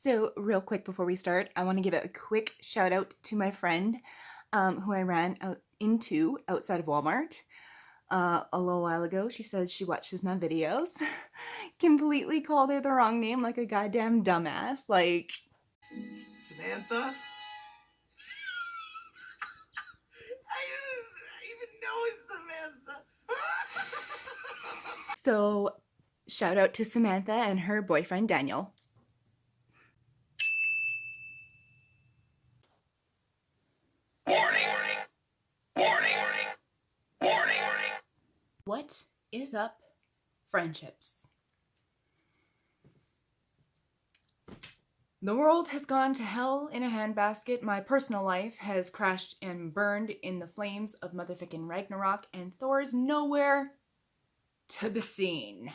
So, real quick before we start, I want to give a quick shout out to my friend who I ran into outside of Walmart a little while ago. She says she watches my videos. Completely called her the wrong name like a goddamn dumbass. Like, Samantha? I didn't even know it's Samantha. so shout out to Samantha and her boyfriend Daniel. Warning! Warning! Warning! What is up, friendships? The world has gone to hell in a handbasket. My personal life has crashed and burned in the flames of motherfucking Ragnarok, and Thor's nowhere to be seen.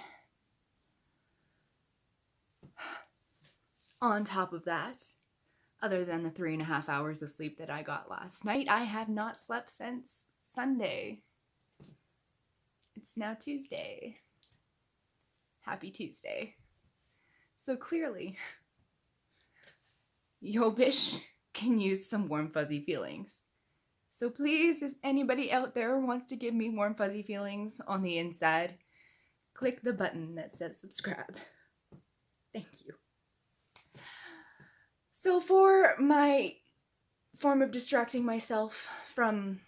On top of that, other than the 3.5 hours of sleep that I got last night, I have not slept since Sunday. It's now Tuesday. Happy Tuesday. So clearly, yo bitch can use some warm fuzzy feelings. So please, if anybody out there wants to give me warm fuzzy feelings on the inside, click the button that says subscribe. Thank you. So for my form of distracting myself from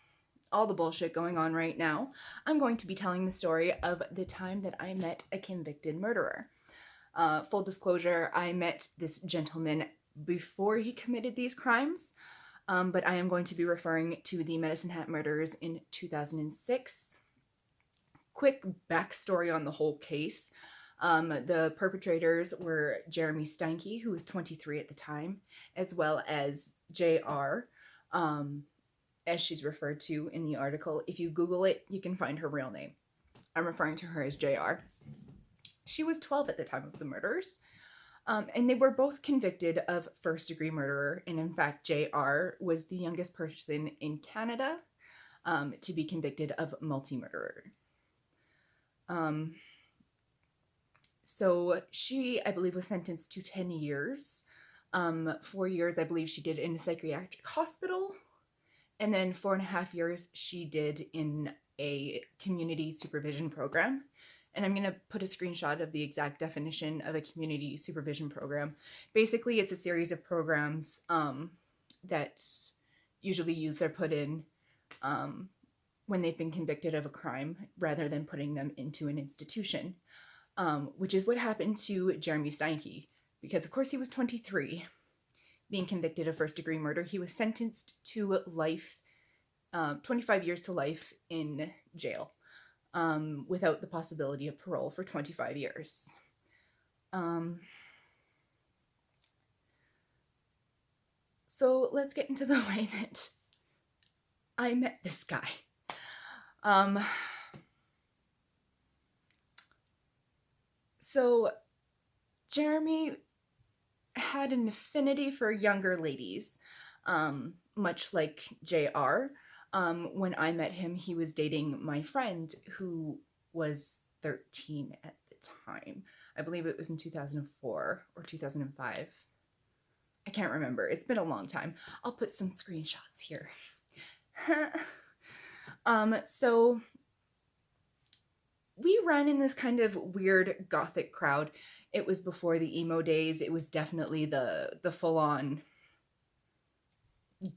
all the bullshit going on right now, I'm going to be telling the story of the time that I met a convicted murderer. Full disclosure, I met this gentleman before he committed these crimes, but I am going to be referring to the Medicine Hat murders in 2006. Quick backstory on the whole case. The perpetrators were Jeremy Steinke, who was 23 at the time, as well as JR, as she's referred to in the article. If you Google it, you can find her real name. I'm referring to her as JR. She was 12 at the time of the murders, and they were both convicted of first-degree murder, and in fact, JR was the youngest person in Canada to be convicted of multi-murder. So she, I believe, was sentenced to 10 years. 4 years, I believe, she did in a psychiatric hospital. And then 4.5 years she did in a community supervision program. And I'm going to put a screenshot of the exact definition of a community supervision program. Basically, it's a series of programs that usually youths are put in when they've been convicted of a crime rather than putting them into an institution. Which is what happened to Jeremy Steinke, because of course he was 23, being convicted of first-degree murder. He was sentenced to life, 25 years to life in jail, without the possibility of parole for 25 years. So let's get into the way that I met this guy. So Jeremy had an affinity for younger ladies, much like JR. When I met him, he was dating my friend who was 13 at the time. I believe it was in 2004 or 2005. I can't remember. It's been a long time. I'll put some screenshots here. So we ran in this kind of weird gothic crowd. It was before the emo days. It was definitely the full-on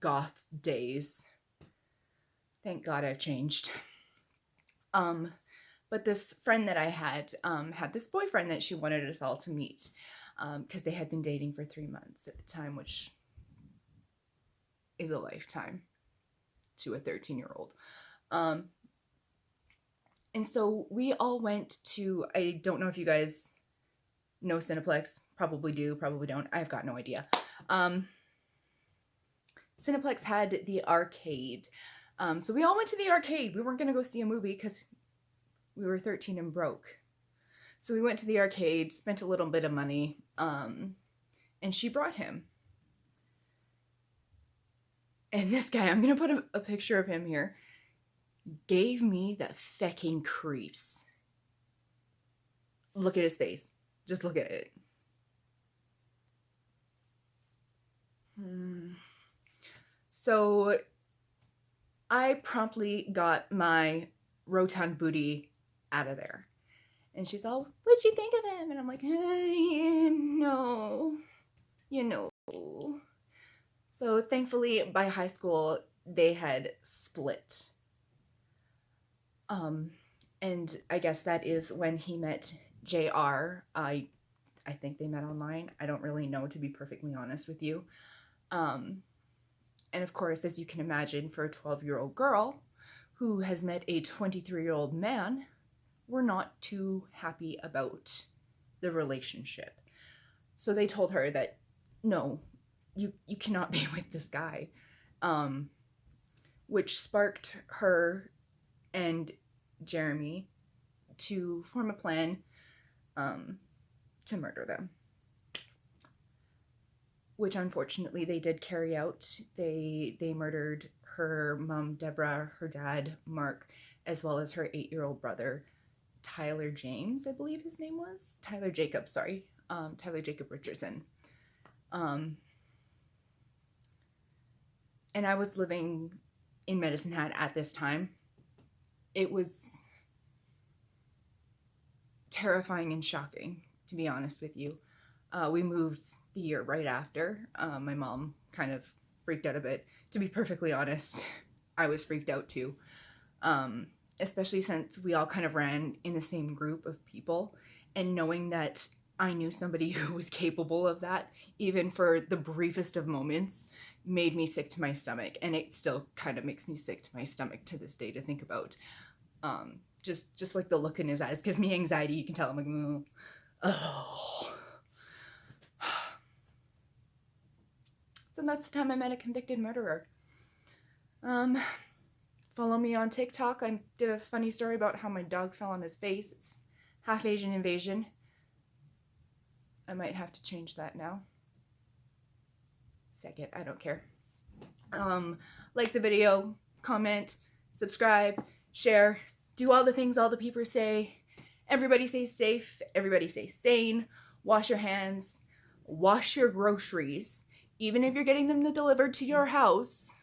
goth days. Thank God I've changed. But this friend that I had this boyfriend that she wanted us all to meet, because they had been dating for 3 months at the time, which is a lifetime to a 13-year-old. And so we all went to, I don't know if you guys know Cineplex, probably do, probably don't, I've got no idea. Cineplex had the arcade. So we all went to the arcade. We weren't going to go see a movie because we were 13 and broke. So we went to the arcade, spent a little bit of money, and she brought him. And this guy, I'm going to put a picture of him here, gave me the fecking creeps. Look at his face. Just look at it. So I promptly got my rotund booty out of there. And she's all, "What'd you think of him?" And I'm like, no, you know. So thankfully, by high school, they had split. Um, and I guess that is when he met JR. I think they met online. I don't really know, to be perfectly honest with you. Um, and of course, as you can imagine, for a 12-year-old girl who has met a 23-year-old man, we're not too happy about the relationship. So they told her that no, you cannot be with this guy, um, which sparked her and Jeremy to form a plan um, to murder them, which unfortunately they did carry out. They murdered her mom Deborah, her dad Mark, as well as her 8-year-old brother Tyler James, I believe his name was Tyler Jacob. Sorry, Tyler Jacob Richardson. Um, and I was living in Medicine Hat at this time. It was terrifying and shocking, to be honest with you. We moved the year right after. My mom kind of freaked out a bit. To be perfectly honest, I was freaked out too. Especially since we all kind of ran in the same group of people, and knowing that I knew somebody who was capable of that, even for the briefest of moments, made me sick to my stomach. And it still kind of makes me sick to my stomach to this day to think about. Just like the look in his eyes gives me anxiety. You can tell I'm like, oh. So that's the time I met a convicted murderer. Follow me on TikTok. I did a funny story about how my dog fell on his face. It's half Asian invasion. I might have to change that now. Feck it, I don't care. Like the video, comment, subscribe, share, do all the things all the people say. Everybody stay safe, everybody stay sane, wash your hands, wash your groceries. Even if you're getting them delivered to your house,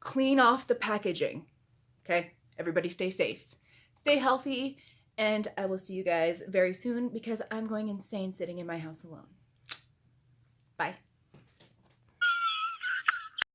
clean off the packaging. Okay? Everybody stay safe. Stay healthy, and I will see you guys very soon because I'm going insane sitting in my house alone. Bye.